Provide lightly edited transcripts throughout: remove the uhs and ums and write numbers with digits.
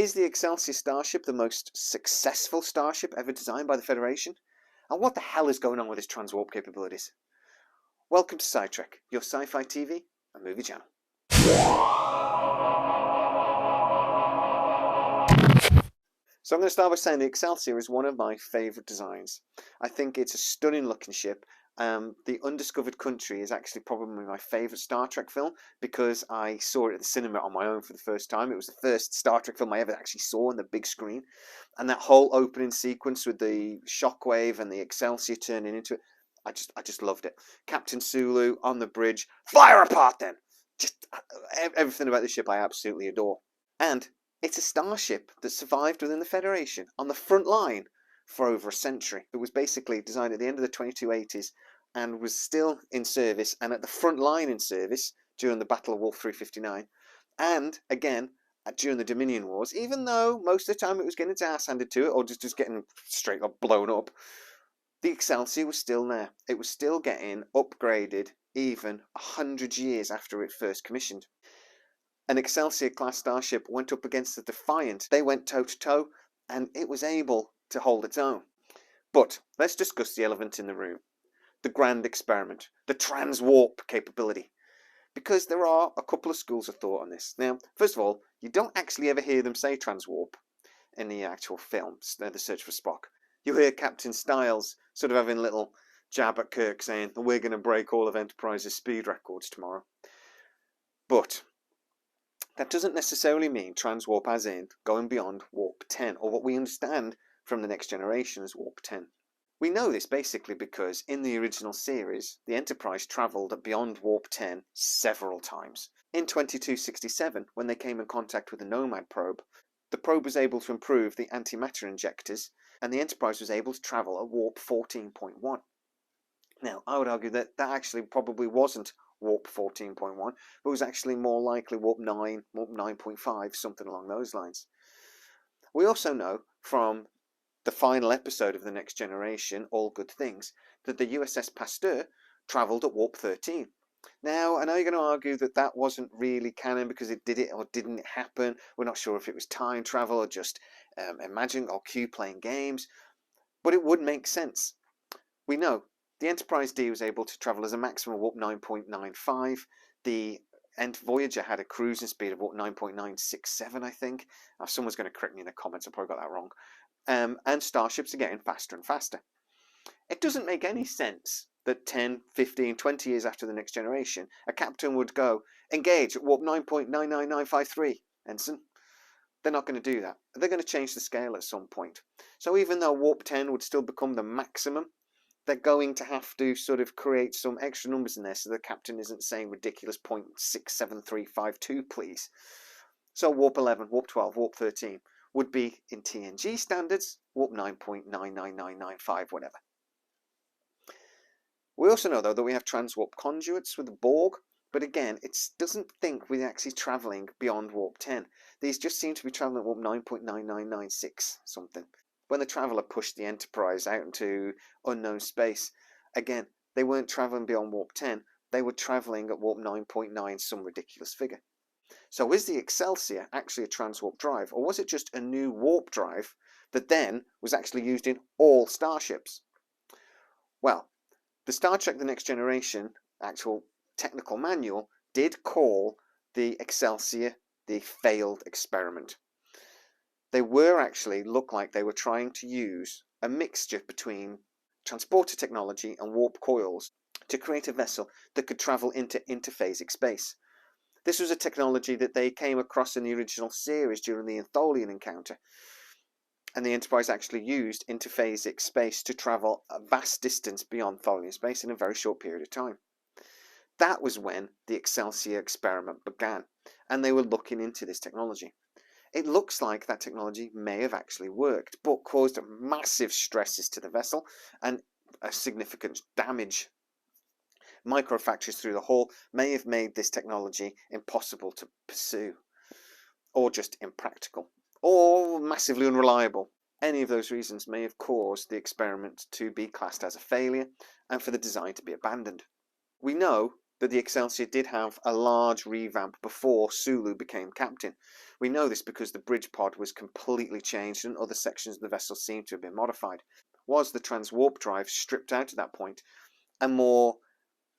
Is the Excelsior starship the most successful starship ever designed by the Federation? And what the hell is going on with its transwarp capabilities? Welcome to SciTrek, your sci-fi TV and movie channel. So I'm going to start by saying the Excelsior is one of my favourite designs. I think it's a stunning looking ship. The Undiscovered Country is actually probably my favourite Star Trek film because I saw it at the cinema on my own for the first time. It was the first Star Trek film I ever actually saw on the big screen. And that whole opening sequence with the shockwave and the Excelsior turning into it, I just loved it. Captain Sulu on the bridge, fire apart then! Just everything about the ship I absolutely adore. And it's a starship that survived within the Federation on the front line for over a century. It was basically designed at the end of the 2280s and was still in service and at the front line in service during the Battle of Wolf 359 and again during the Dominion Wars, even though most of the time it was getting its ass handed to it or just getting straight up blown up. The Excelsior was still there. It was still getting upgraded even 100 years after it first commissioned. An Excelsior class starship went up against the Defiant. They went toe to toe and it was able to hold its own. But let's discuss the elephant in the room. The grand experiment, the transwarp capability. Because there are a couple of schools of thought on this. Now, first of all, you don't actually ever hear them say transwarp in the actual films, The Search for Spock. You hear Captain Styles sort of having a little jab at Kirk saying, we're going to break all of Enterprise's speed records tomorrow. But that doesn't necessarily mean transwarp as in going beyond warp 10, or what we understand from the Next Generation as warp 10. We know this basically because in the original series, the Enterprise travelled beyond warp 10 several times. In 2267, when they came in contact with the Nomad probe, the probe was able to improve the antimatter injectors, and the Enterprise was able to travel at warp 14.1. Now, I would argue that that actually probably wasn't warp 14.1, but was actually more likely warp 9, warp 9.5, something along those lines. We also know from the final episode of The Next Generation, All Good Things, that the USS Pasteur travelled at warp 13. Now, I know you're going to argue that that wasn't really canon because it did it or didn't happen. We're not sure if it was time travel or just imagining or Q playing games, but it would make sense. We know the Enterprise D was able to travel as a maximum of warp 9.95. The Voyager had a cruising speed of warp 9.967, I think. Someone's going to correct me in the comments, I probably got that wrong. And starships are getting faster and faster. It doesn't make any sense that 10, 15, 20 years after the Next Generation, a captain would go, engage at warp 9.99953, Ensign. They're not going to do that. They're going to change the scale at some point. So even though warp 10 would still become the maximum, they're going to have to sort of create some extra numbers in there so the captain isn't saying ridiculous 0.67352, please. So warp 11, warp 12, warp 13 would be, in TNG standards, warp 9.99995, whatever. We also know, though, that we have transwarp conduits with the Borg, but again, it doesn't think we're actually travelling beyond warp 10. These just seem to be travelling at warp 9.9996 something. When the Traveller pushed the Enterprise out into unknown space, again, they weren't travelling beyond warp 10, they were travelling at warp 9.9 some ridiculous figure. So is the Excelsior actually a transwarp drive, or was it just a new warp drive that then was actually used in all starships? Well, the Star Trek The Next Generation actual technical manual did call the Excelsior the failed experiment. They were actually, looked like they were trying to use a mixture between transporter technology and warp coils to create a vessel that could travel into interphasic space. This was a technology that they came across in the original series during the Antholian encounter. And the Enterprise actually used interphasic space to travel a vast distance beyond Tholian space in a very short period of time. That was when the Excelsior experiment began, and they were looking into this technology. It looks like that technology may have actually worked, but caused massive stresses to the vessel and a significant damage. Microfractures through the hull may have made this technology impossible to pursue, or just impractical, or massively unreliable. Any of those reasons may have caused the experiment to be classed as a failure and for the design to be abandoned. We know that the Excelsior did have a large revamp before Sulu became captain. We know this because the bridge pod was completely changed and other sections of the vessel seem to have been modified. Was the Transwarp drive stripped out at that point, a more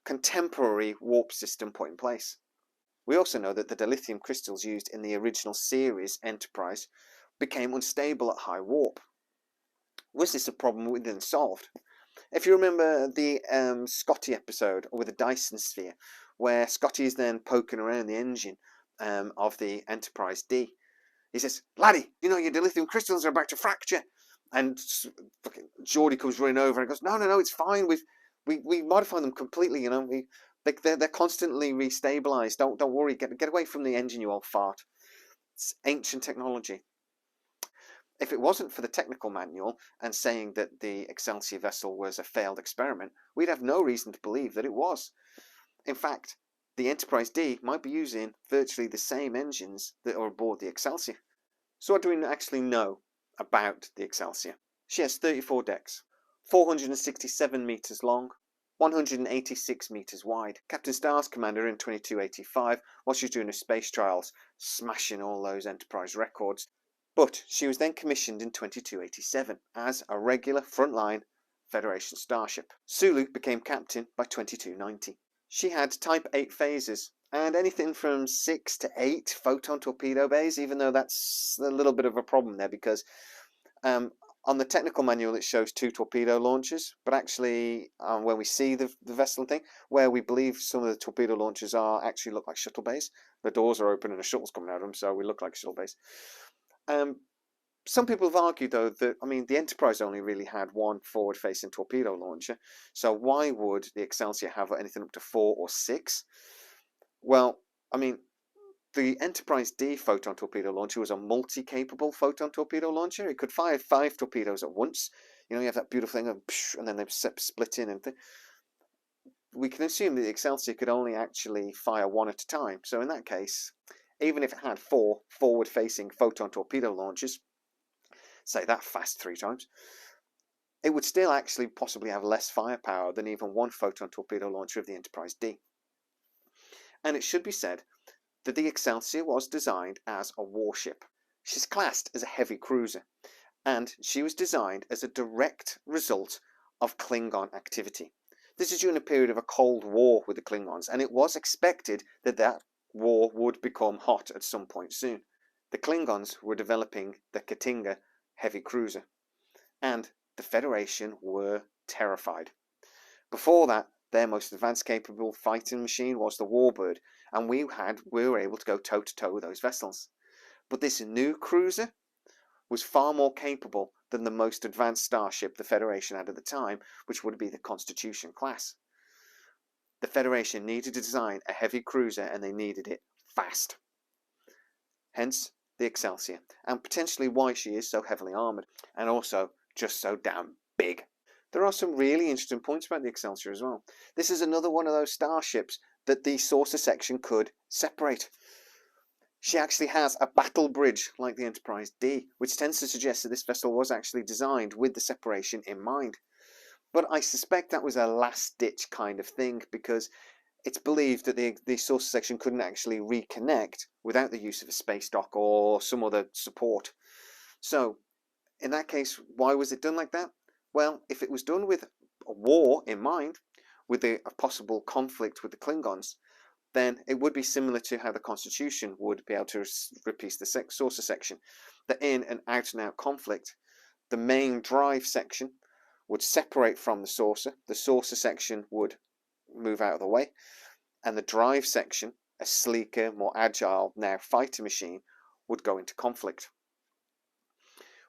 contemporary warp system put in place? We also know that the dilithium crystals used in the original series Enterprise became unstable at high warp. Was this a problem we didn't solve? If you remember the Scotty episode with the Dyson sphere, where Scotty is then poking around the engine of the Enterprise D, he says, "Laddie, you know your dilithium crystals are about to fracture," and Geordie comes running over and goes, "No, it's fine. We modified them completely. You know, they're constantly restabilized. Don't worry. Get away from the engine, you old fart. It's ancient technology." If it wasn't for the technical manual and saying that the Excelsior vessel was a failed experiment, we'd have no reason to believe that it was. In fact, the Enterprise D might be using virtually the same engines that are aboard the Excelsior. So what do we actually know about the Excelsior? She has 34 decks, 467 metres long, 186 metres wide. Captain Star's commander in 2285 while she was doing her space trials, smashing all those Enterprise records. But she was then commissioned in 2287 as a regular frontline Federation starship. Sulu became captain by 2290. She had Type 8 phasers and anything from 6 to 8 photon torpedo bays, even though that's a little bit of a problem there because on the technical manual it shows 2 torpedo launchers, but actually when we see the vessel thing, where we believe some of the torpedo launchers are actually look like shuttle bays. The doors are open and a shuttle's coming out of them, so we look like shuttle bays. Some people have argued, though, that, the Enterprise only really had 1 forward-facing torpedo launcher, so why would the Excelsior have anything up to 4 or 6? Well, the Enterprise D photon torpedo launcher was a multi-capable photon torpedo launcher. It could fire 5 torpedoes at once. You have that beautiful thing of and then they split in and we can assume that the Excelsior could only actually fire 1 at a time. So in that case, even if it had 4 forward-facing photon torpedo launchers, say that fast 3 times, it would still actually possibly have less firepower than even 1 photon torpedo launcher of the Enterprise D. And it should be said that the Excelsior was designed as a warship. She's classed as a heavy cruiser, and she was designed as a direct result of Klingon activity. This is during a period of a Cold War with the Klingons, and it was expected that that war would become hot at some point soon. The Klingons were developing the Katinga heavy cruiser, and the Federation were terrified. Before that, their most advanced capable fighting machine was the Warbird, and we were able to go toe-to-toe with those vessels. But this new cruiser was far more capable than the most advanced starship the Federation had at the time, which would be the Constitution class. The Federation needed to design a heavy cruiser, and they needed it fast. Hence, the Excelsior, and potentially why she is so heavily armoured, and also just so damn big. There are some really interesting points about the Excelsior as well. This is another one of those starships that the saucer section could separate. She actually has a battle bridge like the Enterprise D, which tends to suggest that this vessel was actually designed with the separation in mind. But I suspect that was a last-ditch kind of thing, because it's believed that the saucer section couldn't actually reconnect without the use of a space dock or some other support. So, in that case, why was it done like that? Well, if it was done with a war in mind, with a possible conflict with the Klingons, then it would be similar to how the Constitution would be able to replace the saucer section. That in an out-and-out conflict, the main drive section would separate from the saucer section would move out of the way, and the drive section, a sleeker, more agile, now fighter machine, would go into conflict.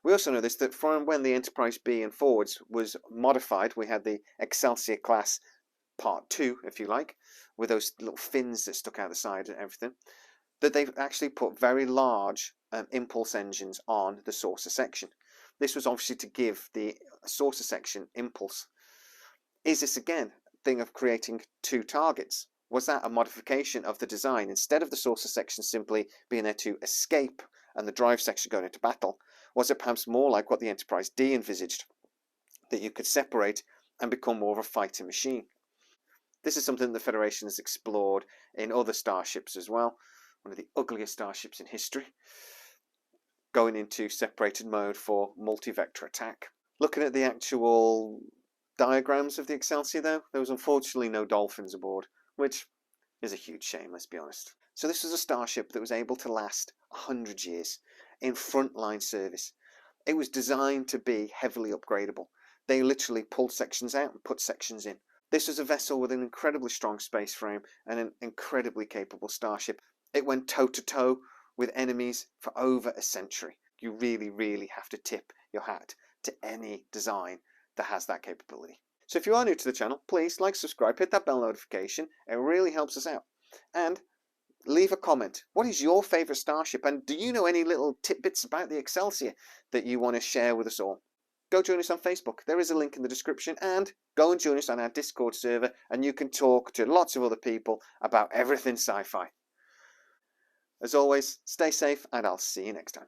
We also know this, that from when the Enterprise B and forwards was modified, we had the Excelsior class Part 2, if you like, with those little fins that stuck out the side and everything, that they've actually put very large impulse engines on the saucer section. This was obviously to give the saucer section impulse. Is this again a thing of creating 2 targets? Was that a modification of the design? Instead of the saucer section simply being there to escape and the drive section going into battle, was it perhaps more like what the Enterprise D envisaged, that you could separate and become more of a fighting machine? This is something the Federation has explored in other starships as well. One of the ugliest starships in history, going into separated mode for multi-vector attack. Looking at the actual diagrams of the Excelsior though, there was unfortunately no dolphins aboard, which is a huge shame, let's be honest. So this was a starship that was able to last 100 years in frontline service. It was designed to be heavily upgradable. They literally pulled sections out and put sections in. This was a vessel with an incredibly strong space frame and an incredibly capable starship. It went toe-to-toe with enemies for over a century. You really, really have to tip your hat to any design that has that capability. So if you are new to the channel, please like, subscribe, hit that bell notification. It really helps us out. And leave a comment. What is your favourite starship? And do you know any little tidbits about the Excelsior that you want to share with us all? Go join us on Facebook. There is a link in the description. And go and join us on our Discord server. And you can talk to lots of other people about everything sci-fi. As always, stay safe and I'll see you next time.